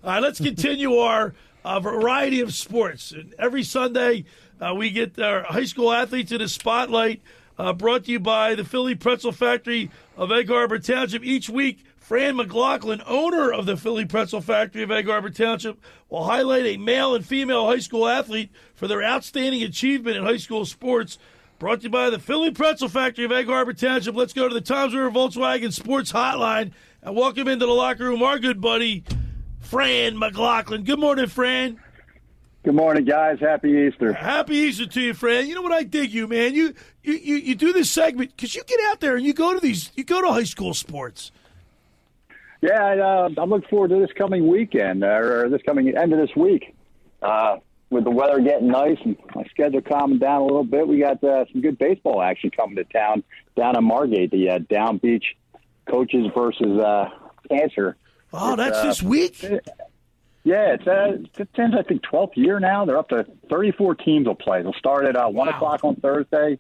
All right, let's continue our variety of sports. And every Sunday, we get our high school athletes in the spotlight, brought to you by the Philly Pretzel Factory of Egg Harbor Township. Each week, Fran McLaughlin, owner of the Philly Pretzel Factory of Egg Harbor Township, will highlight a male and female high school athlete for their outstanding achievement in high school sports. Brought to you by the Philly Pretzel Factory of Egg Harbor Township. Let's go to the Toms River Volkswagen Sports Hotline and welcome into the locker room our good buddy, Fran McLaughlin. Good morning, Fran. Good morning, guys. Happy Easter. Happy Easter to you, Fran. You know what I dig you, man? You do this segment because you get out there and you go to high school sports. Yeah, I'm looking forward to this coming weekend, or this coming end of this week. With the weather getting nice and my schedule calming down a little bit, we got some good baseball action coming to town down in Margate, the Down Beach Coaches versus Cancer. Oh, that's this week? Yeah, it's I think, 12th year now. They're up to 34 teams will play. They'll start at 1 o'clock on Thursday,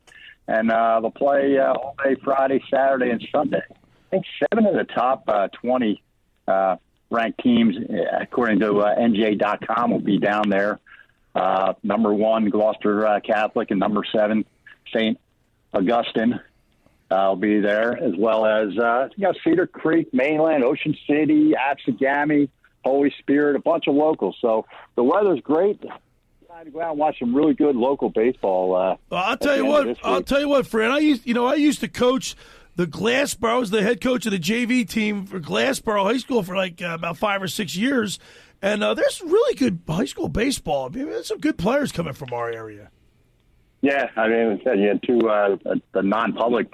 and they'll play all day Friday, Saturday, and Sunday. I think 7 of the top 20 ranked teams, according to NJ.com, will be down there. Number 1, Gloucester Catholic, and number 7, St. Augustine will be there, as well as Cedar Creek, Mainland, Ocean City, Absegami, Holy Spirit, a bunch of locals. So the weather's great. Time to go out and watch some really good local baseball. Well, I'll tell you what, Fran. I used to coach the Glassboro. I was the head coach of the JV team for Glassboro High School for about 5 or 6 years, and there's really good high school baseball. I mean, there's some good players coming from our area. Yeah, I mean, you had 2 the non-public.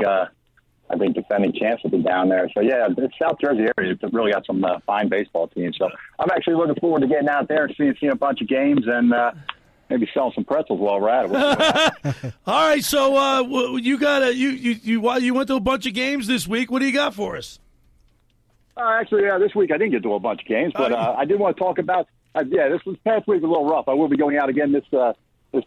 I think defending champs will be down there. So, yeah, the South Jersey area has really got some fine baseball teams. So I'm actually looking forward to getting out there and seeing a bunch of games and maybe selling some pretzels while we're at it. All right, so you went to a bunch of games this week. What do you got for us? Actually, this week I didn't get to a bunch of games, but I did want to talk about this past week was a little rough. I will be going out again this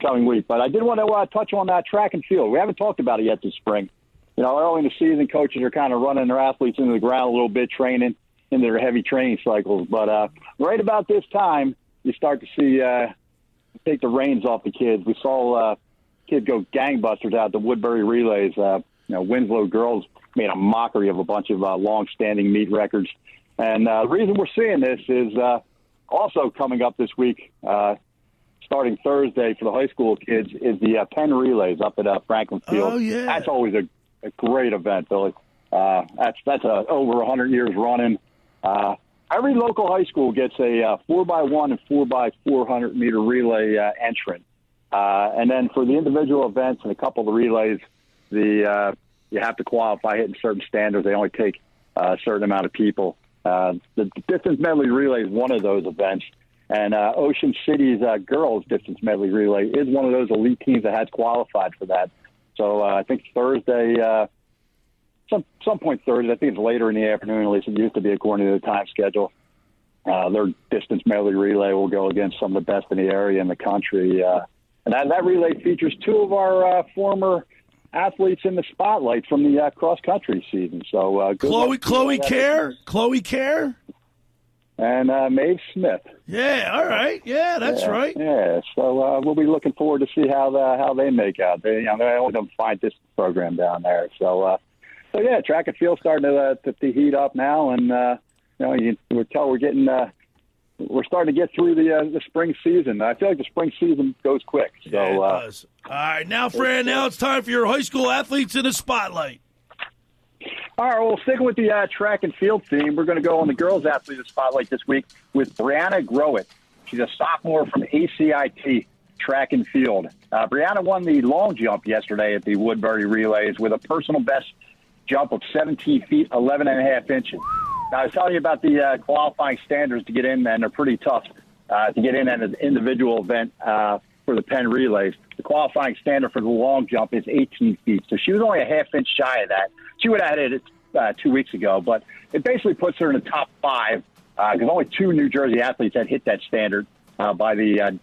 coming week. But I did want to touch on track and field. We haven't talked about it yet this spring. You know, early in the season, coaches are kind of running their athletes into the ground a little bit, training in their heavy training cycles. But right about this time, you start to see take the reins off the kids. We saw kids go gangbusters out the Woodbury relays. Winslow girls made a mockery of a bunch of long-standing meet records. And the reason we're seeing this is also coming up this week, starting Thursday for the high school kids, is the Penn relays up at Franklin Field. Oh, yeah. That's always a great event, Billy. That's over 100 years running. Every local high school gets a 4x1 and 4x400 meter relay entrant. And then for the individual events and a couple of the relays, you have to qualify hitting certain standards. They only take a certain amount of people. The distance medley relay is one of those events. And Ocean City's girls distance medley relay is one of those elite teams that has qualified for that. So I think Thursday, some point Thursday, I think it's later in the afternoon, at least it used to be according to the time schedule. Their distance medley relay will go against some of the best in the area and the country. And that relay features 2 of our former athletes in the spotlight from the cross-country season. So Chloe Kerr? And Maeve Smith. Yeah, all right. Yeah, that's right. Yeah, so we'll be looking forward to see how they make out. They always have a fine distance program down there. So yeah, track and field starting to heat up now, and you can tell we're starting to get through the spring season. I feel like the spring season goes quick. So, yeah, it does. All right, now, Fran, now it's time for your high school athletes in the spotlight. All right, well, sticking with the track and field theme, we're going to go on the girls' athlete spotlight this week with Brianna Growit. She's a sophomore from ACIT track and field. Brianna won the long jump yesterday at the Woodbury Relays with a personal best jump of 17 feet, 11 and a half inches. Now, I was telling you about the qualifying standards to get in, and they're pretty tough to get in at an individual event for the Penn Relays. The qualifying standard for the long jump is 18 feet, so she was only a half inch shy of that. She would have had it 2 weeks ago, but it basically puts her in the top 5 because only 2 New Jersey athletes had hit that standard by the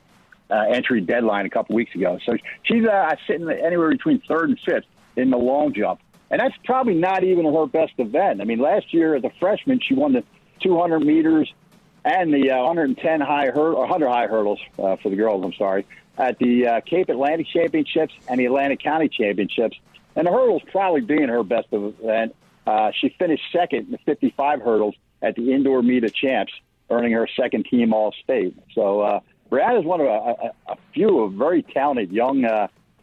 entry deadline a couple weeks ago. So she's sitting anywhere between 3rd and 5th in the long jump. And that's probably not even her best event. I mean, last year as a freshman, she won the 200 meters and the 100 high hurdles for the girls, I'm sorry, at the Cape Atlantic Championships and the Atlantic County Championships. And the hurdles probably being her best event. She finished second in the 55 hurdles at the Indoor Meet of Champs, earning her second team All-State. So Brianna's one of a few of very talented young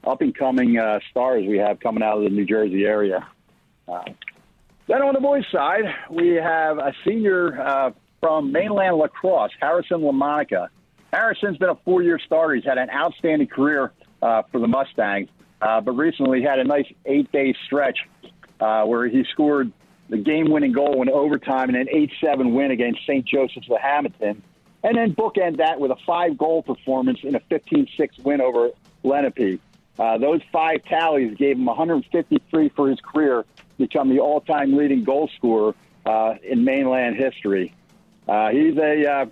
up-and-coming stars we have coming out of the New Jersey area. Then on the boys' side, we have a senior from mainland lacrosse, Harrison LaMonica. Harrison's been a 4-year starter. He's had an outstanding career for the Mustangs, but recently had a nice 8-day stretch where he scored the game-winning goal in overtime and an 8-7 win against St. Joseph's of Hamilton, and then bookend that with a 5-goal performance in a 15-6 win over Lenape. Those 5 tallies gave him 153 for his career, become the all-time leading goal scorer in mainland history. He's a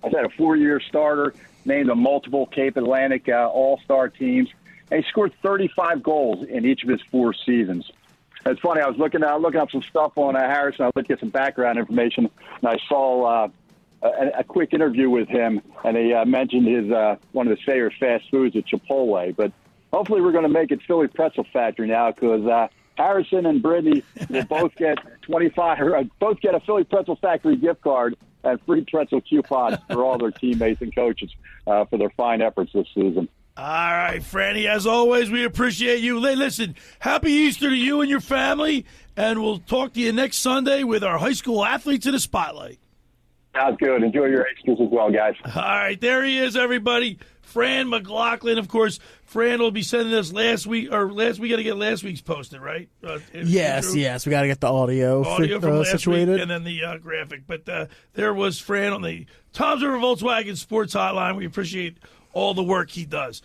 4-year starter, named on multiple Cape Atlantic All-Star teams, and he scored 35 goals in each of his 4 seasons. It's funny, I was looking up some stuff on Harrison. I looked at some background information, and I saw a quick interview with him, and he mentioned his one of his favorite fast foods at Chipotle. But hopefully we're going to make it Philly Pretzel Factory now, because Harrison and Brittany will both get both get a Philly Pretzel Factory gift card and free pretzel coupons for all their teammates and coaches for their fine efforts this season. All right, Franny, as always, we appreciate you. Listen, happy Easter to you and your family, and we'll talk to you next Sunday with our high school athletes in the spotlight. Sounds good. Enjoy your Easters as well, guys. All right, there he is, everybody. Fran McLaughlin. Of course, Fran will be sending us we got to get last week's posted, right? Yes. We got to get the audio from last situated. Week and then the graphic. But there was Fran on the Tom's River Volkswagen Sports Hotline. We appreciate all the work he does.